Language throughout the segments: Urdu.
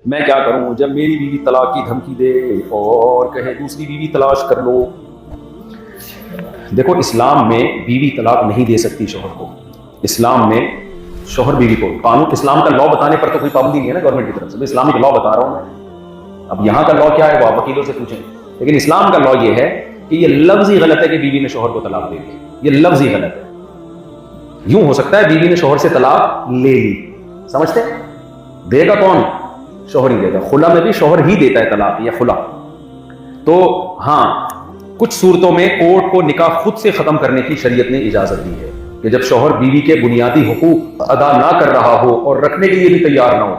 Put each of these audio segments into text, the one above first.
میں کیا کروں جب میری بیوی طلاق کی دھمکی دے اور کہے دوسری بیوی تلاش کر لو. دیکھو اسلام میں بیوی طلاق نہیں دے سکتی شوہر کو. اسلام میں شوہر بیوی کو قانون اسلام کا لا بتانے پر تو کوئی پابندی نہیں ہے نا گورنمنٹ کی طرف سے. میں اسلامک لا بتا رہا ہوں میں. اب یہاں کا لا کیا ہے وہ آپ وکیلوں سے پوچھیں. لیکن اسلام کا لا یہ ہے کہ یہ لفظ ہی غلط ہے کہ بیوی نے شوہر کو طلاق دے دی. یہ لفظ ہی غلط ہے. یوں ہو سکتا ہے بیوی نے شوہر سے طلاق لے لی, سمجھتے ہیں, دے گا کون؟ شوہر ہی دے گا. خلا میں بھی شوہر ہی دیتا ہے طلاق یا خلا. تو ہاں کچھ صورتوں میں کورٹ کو نکاح خود سے ختم کرنے کی شریعت نے اجازت دی ہے کہ جب شوہر بیوی کے بنیادی حقوق ادا نہ کر رہا ہو اور رکھنے کے لیے بھی تیار نہ ہو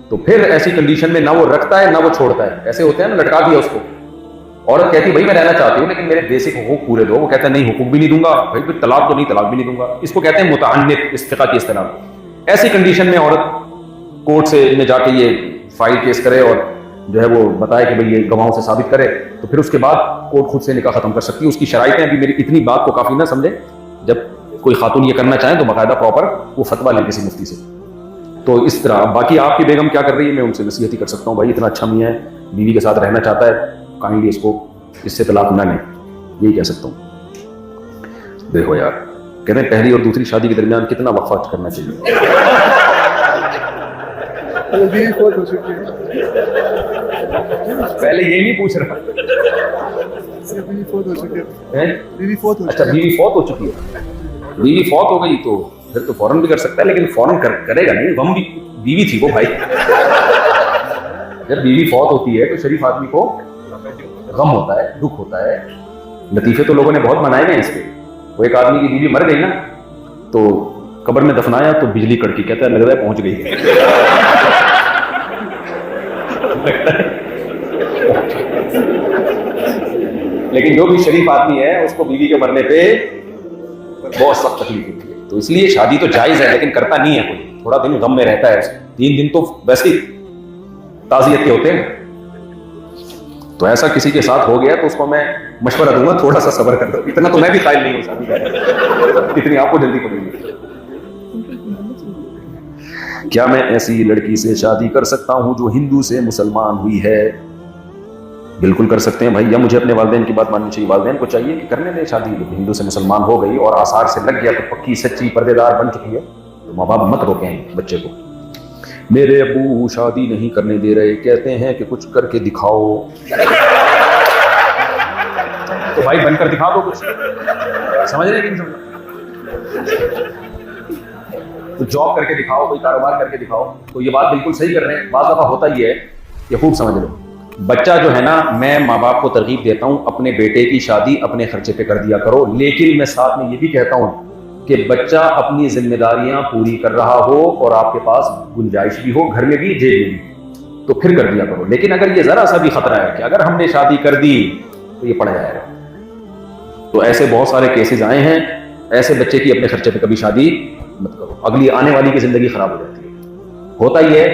تو پھر ایسی کنڈیشن میں نہ وہ رکھتا ہے نہ وہ چھوڑتا ہے. ایسے ہوتے ہیں نا, لٹکا دیا اس کو, عورت کہتی بھائی میں رہنا چاہتی ہوں لیکن میرے بیسک حقوق پورے دو. وہ کہتا ہے نہیں حقوق بھی نہیں دوں گا. بھائی پھر طلاق تو نہیں, طلاق بھی نہیں دوں گا. اس کو کہتے ہیں متعنت, اس فقہ کی اصطلاح. ایسی کنڈیشن میں عورت کورٹ سے میں جا کے یہ فائل کیس کرے اور جو ہے وہ بتائے کہ بھئی یہ گواہوں سے ثابت کرے تو پھر اس کے بعد کورٹ خود سے نکاح ختم کر سکتی ہے. اس کی شرائطیں ابھی میری اتنی بات کو کافی نہ سمجھے. جب کوئی خاتون یہ کرنا چاہیں تو باقاعدہ پراپر وہ فتویٰ لے کسی مفتی سے. تو اس طرح باقی آپ کی بیگم کیا کر رہی ہے میں ان سے نصیحت ہی کر سکتا ہوں, بھائی اتنا اچھا میاں ہے, بیوی کے ساتھ رہنا چاہتا ہے, کائنڈلی اس کو اس سے طلاق نہ لیں, یہی کہہ سکتا ہوں. دیکھو یار کہتے ہیں پہلی اور دوسری شادی کے درمیان کتنا وقفہ کرنا چاہیے. پہلے یہ نہیں پوچھ رہا. اچھا بیوی فوت ہو چکی ہے. بیوی فوت ہو گئی تو پھر تو فوراً بھی کر سکتا ہے, لیکن فوراً کرے گا نہیں. غم بھی بیوی تھی وہ بھائی. جب بیوی فوت ہوتی ہے تو شریف آدمی کو غم ہوتا ہے, دکھ ہوتا ہے. لطیفے تو لوگوں نے بہت منائے ہیں اس کے. وہ ایک آدمی کی بیوی مر گئی نا تو قبر میں دفنایا تو بجلی کڑکی, کہتا ہے لگ رہا ہے پہنچ گئی. لیکن جو بھی شریف آدمی ہے اس کو بیوی کے مرنے پہ بہت سخت تکلیف ہوتی ہے. تو اس لیے شادی تو جائز ہے لیکن کرتا نہیں ہے کوئی. تھوڑا دن غم میں رہتا ہے, 3 دن تو ویسے ہی تعزیت کے ہوتے ہیں. تو ایسا کسی کے ساتھ ہو گیا تو اس کو میں مشورہ دوں گا تھوڑا سا صبر کر دو. اتنا تو میں بھی قائل نہیں ہوں شادی کا, اتنی آپ کو جلدی پڑے گی. کیا میں ایسی لڑکی سے شادی کر سکتا ہوں جو ہندو سے مسلمان ہوئی ہے؟ بالکل کر سکتے ہیں بھائی. یا مجھے اپنے والدین کی بات ماننی چاہیے. والدین کو چاہیے کہ کرنے دیں شادی. ہندو سے مسلمان ہو گئی اور آثار سے لگ گیا تو پکی سچی پردے دار بن چکی ہے تو ماں باپ مت روکیں بچے کو. میرے ابو شادی نہیں کرنے دے رہے, کہتے ہیں کہ کچھ کر کے دکھاؤ. تو بھائی بن کر دکھا دو کچھ. سمجھ رہے کہ نہیں سمجھ؟ تو جاب کر کے دکھاؤ, کوئی کاروبار کر کے دکھاؤ. تو یہ بات بالکل صحیح کر رہے ہیں. بعض دفعہ ہوتا ہی ہے, یہ خوب سمجھ لو. بچہ جو ہے نا, میں ماں باپ کو ترغیب دیتا ہوں اپنے بیٹے کی شادی اپنے خرچے پہ کر دیا کرو, لیکن میں ساتھ میں یہ بھی کہتا ہوں کہ بچہ اپنی ذمہ داریاں پوری کر رہا ہو اور آپ کے پاس گنجائش بھی ہو, گھر میں بھی جیب میں بھی, تو پھر کر دیا کرو. لیکن اگر یہ ذرا سا بھی خطرہ ہے کہ اگر ہم نے شادی کر دی تو یہ پڑ جائے گا, تو ایسے بہت سارے کیسز آئے ہیں. ایسے بچے کی اپنے خرچے پہ کبھی شادی مت کرو, اگلی آنے والی کی زندگی خراب ہو جاتی ہے. ہوتا ہی ہے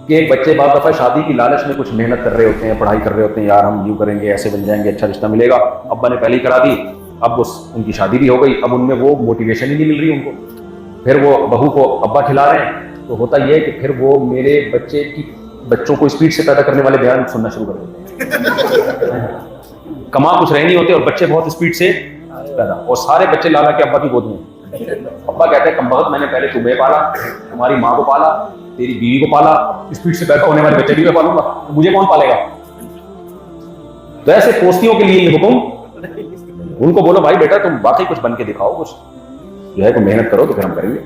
کہ بچے بعض دفعہ شادی کی لالچ میں کچھ محنت کر رہے ہوتے ہیں, پڑھائی کر رہے ہوتے ہیں, یار ہم یوں کریں گے, ایسے بن جائیں گے, اچھا رشتہ ملے گا. ابا نے پہلے ہی کرا دی, اب ان کی شادی بھی ہو گئی, اب ان میں وہ موٹیویشن ہی نہیں مل رہی ان کو. پھر وہ بہو کو ابا کھلا رہے ہیں. تو ہوتا یہ ہے کہ پھر وہ میرے بچوں کو اسپیڈ سے پیدا کرنے والے بیان سننا شروع کر دیتے ہیں. کما کچھ رہے نہیں ہوتے اور بچے بہت اسپیڈ سے پیدا, اور سارے بچے لالا کے ابا کی گود میں. ابا کہتے ہیں کم بخت, میں نے پہلے تمہیں پالا, تمہاری ماں کو پالا, تیری بیوی کو پالا, اسپیڈ سے پیدا ہونے والے بچے بھی میں پالوں گا, مجھے کون پالے گا؟ تو ایسے پوستیوں کے لیے یہ حکم. ان کو بولو بھائی بیٹا تم واقعی کچھ بن کے دکھاؤ, کچھ جو ہے کہ محنت کرو تو پھر ہم کریں گے.